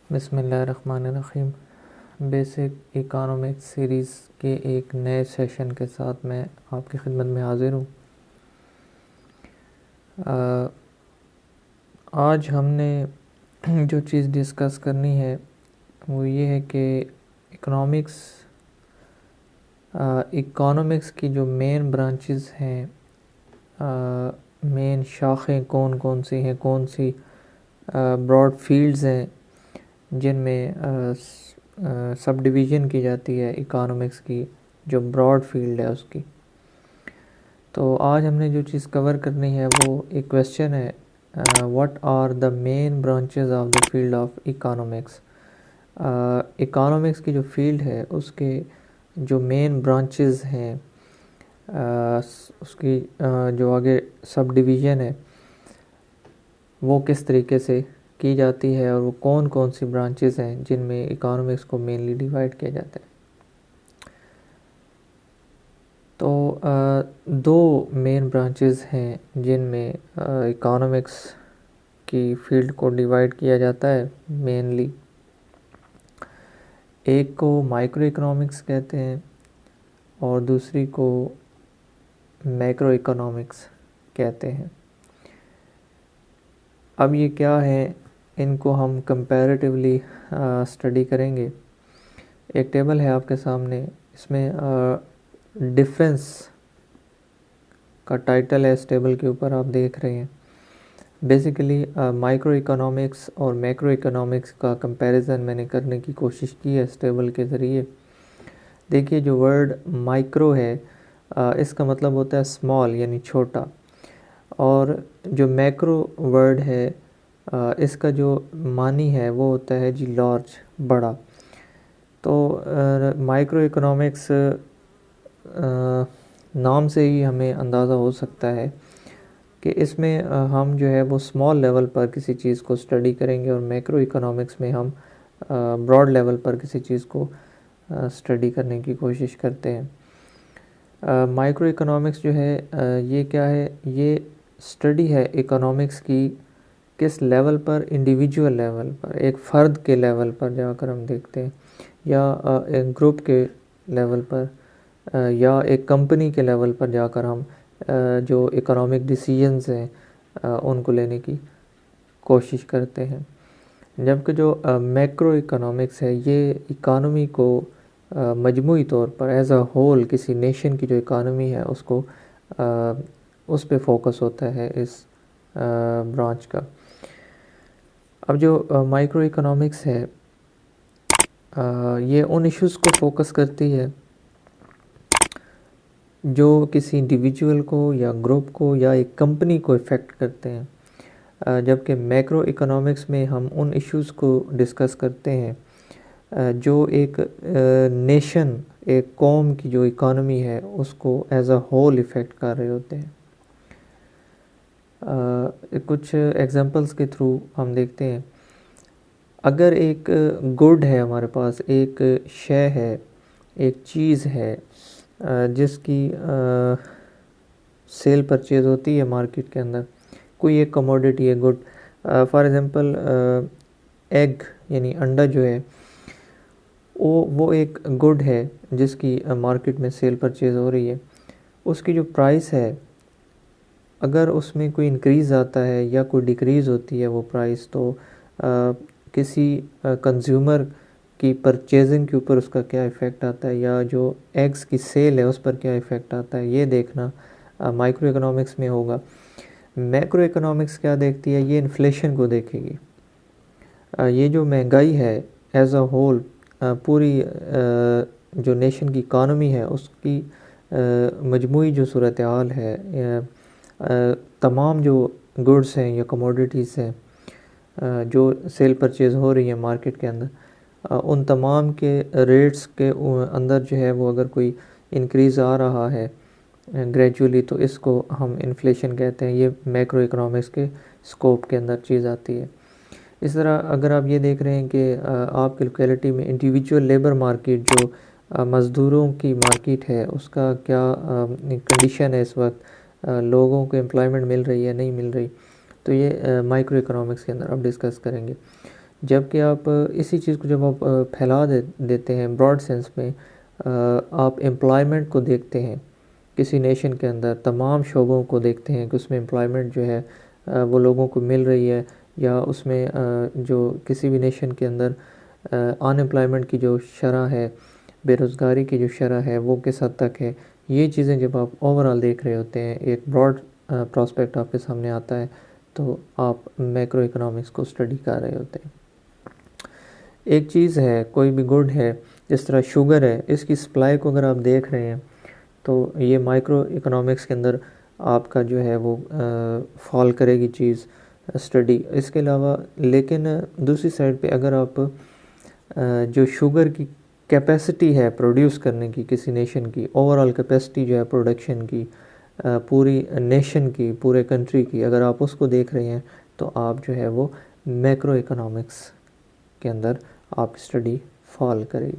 बिस्मिल्लाहिर्रहमानिर्रहीम। Basic economics series के एक नए सेशन के साथ मैं आपकी खिदमत में हाज़िर हूँ। आज हमने जो चीज़ डिस्कस करनी है वो ये है कि इकोनॉमिक्स की जो मेन ब्रांचेस हैं, मेन शाखें कौन कौन सी हैं, कौन सी ब्रॉड फील्ड्स हैं जिनमें सब डिवीज़न की जाती है इकोनॉमिक्स की, जो ब्रॉड फील्ड है उसकी। तो आज हमने जो चीज़ कवर करनी है वो एक क्वेश्चन है, what are the main branches of the field of economics. Economics की जो फील्ड है उसके जो मेन ब्रांचेस हैं, उसकी जो आगे सब डिवीज़न है वो किस तरीके से की जाती है और वो कौन कौन सी ब्रांचेस हैं जिनमें इकोनॉमिक्स को मेनली डिवाइड किया जाता है। तो दो मेन ब्रांचेस हैं जिनमें इकोनॉमिक्स की फील्ड को डिवाइड किया जाता है मेनली। एक को माइक्रो इकोनॉमिक्स कहते हैं और दूसरी को मैक्रो इकोनॉमिक्स कहते हैं। अब ये क्या है, इनको हम कंपैरेटिवली स्टडी करेंगे। एक टेबल है आपके सामने, इसमें डिफरेंस का टाइटल है, इस टेबल के ऊपर आप देख रहे हैं। बेसिकली माइक्रो इकोनॉमिक्स और मैक्रो इकोनॉमिक्स का कंपैरिजन मैंने करने की कोशिश की है इस टेबल के ज़रिए। देखिए, जो वर्ड माइक्रो है इसका मतलब होता है स्मॉल यानी छोटा, और जो मैक्रो वर्ड है इसका जो मानी है वो होता है जी लार्ज, बड़ा। तो माइक्रो इकोनॉमिक्स नाम से ही हमें अंदाज़ा हो सकता है कि इसमें हम जो है वो स्मॉल लेवल पर किसी चीज़ को स्टडी करेंगे और मैक्रो इकोनॉमिक्स में हम ब्रॉड लेवल पर किसी चीज़ को स्टडी करने की कोशिश करते हैं। माइक्रो इकोनॉमिक्स जो है ये क्या है, ये स्टडी है इकोनॉमिक्स की किस लेवल पर, इंडिविजुअल लेवल पर, एक फ़र्द के लेवल पर जाकर हम देखते हैं, या एक ग्रुप के लेवल पर, या एक कंपनी के लेवल पर जाकर हम जो इकोनॉमिक डिसीजंस हैं उनको लेने की कोशिश करते हैं। जबकि जो मैक्रो इकोनॉमिक्स है ये इकानमी को मजमूई तौर पर एज अ होल, किसी नेशन की जो इकानमी है उसको उस पे फोकस होता है इस ब्रांच का। अब जो माइक्रो इकोनॉमिक्स है ये उन इश्यूज़ को फोकस करती है जो किसी इंडिविजुअल को या ग्रुप को या एक कंपनी को इफ़ेक्ट करते हैं, जबकि मैक्रो इकोनॉमिक्स में हम उन इश्यूज़ को डिस्कस करते हैं जो एक नेशन, एक कौम की जो इकोनॉमी है उसको एज अ होल इफ़ेक्ट कर रहे होते हैं। कुछ एग्जांपल्स के थ्रू हम देखते हैं। अगर एक गुड है हमारे पास, एक शय है, एक चीज़ है जिसकी सेल परचेज़ होती है मार्केट के अंदर, कोई एक कमोडिटी है, गुड, फॉर एग्ज़ाम्पल एग यानी अंडा जो है वो एक गुड है जिसकी मार्केट में सेल परचेज़ हो रही है। उसकी जो प्राइस है, अगर उसमें कोई इंक्रीज़ आता है या कोई डिक्रीज़ होती है वो प्राइस, तो किसी कंज्यूमर की परचेजिंग के ऊपर उसका क्या इफ़ेक्ट आता है, या जो एग्स की सेल है उस पर क्या इफ़ेक्ट आता है, ये देखना माइक्रो इकोनॉमिक्स में होगा। मैक्रो इकोनॉमिक्स क्या देखती है, ये इन्फ्लेशन को देखेगी। ये जो महंगाई है एज अ होल, पूरी जो नेशन की इकानमी है उसकी मजमूई जो सूरत हाल है, तमाम जो गुड्स हैं या कमोडिटीज़ हैं जो सेल परचेज़ हो रही है मार्केट के अंदर, उन तमाम के रेट्स के अंदर जो है वो अगर कोई इंक्रीज़ आ रहा है ग्रेजुअली, तो इसको हम इन्फ्लेशन कहते हैं। ये मैक्रो इकोनॉमिक्स के स्कोप के अंदर चीज़ आती है। इस तरह अगर आप ये देख रहे हैं कि आपकी लोकेलिटी में इंडिविजुअल लेबर मार्केट, जो मज़दूरों की मार्केट है, उसका क्या कंडीशन है इस वक्त, लोगों को एम्प्लॉयमेंट मिल रही है नहीं मिल रही, तो ये माइक्रो इकोनॉमिक्स के अंदर आप डिस्कस करेंगे। जबकि आप इसी चीज़ को जब आप फैला देते हैं ब्रॉड सेंस में, आप एम्प्लॉयमेंट को देखते हैं किसी नेशन के अंदर, तमाम शोबों को देखते हैं कि उसमें एम्प्लॉयमेंट जो है वो लोगों को मिल रही है, या उसमें जो किसी भी नेशन के अंदर अनएम्प्लॉयमेंट की जो शरह है, बेरोज़गारी की जो शरह है वो किस हद तक है, ये चीज़ें जब आप ओवरऑल देख रहे होते हैं, एक ब्रॉड प्रॉस्पेक्ट आपके सामने आता है, तो आप मैक्रो इकोनॉमिक्स को स्टडी कर रहे होते हैं। एक चीज़ है, कोई भी गुड है, जिस तरह शुगर है, इसकी सप्लाई को अगर आप देख रहे हैं तो ये माइक्रो इकोनॉमिक्स के अंदर आपका जो है वो फॉल करेगी चीज़, स्टडी। इसके अलावा लेकिन दूसरी साइड पे अगर आप जो शुगर की कैपेसिटी है प्रोड्यूस करने की किसी नेशन की, ओवरऑल कैपेसिटी जो है प्रोडक्शन की, पूरी नेशन की, पूरे कंट्री की, अगर आप उसको देख रहे हैं तो आप जो है वो मैक्रो इकोनॉमिक्स के अंदर आपकी स्टडी फॉल करेगी।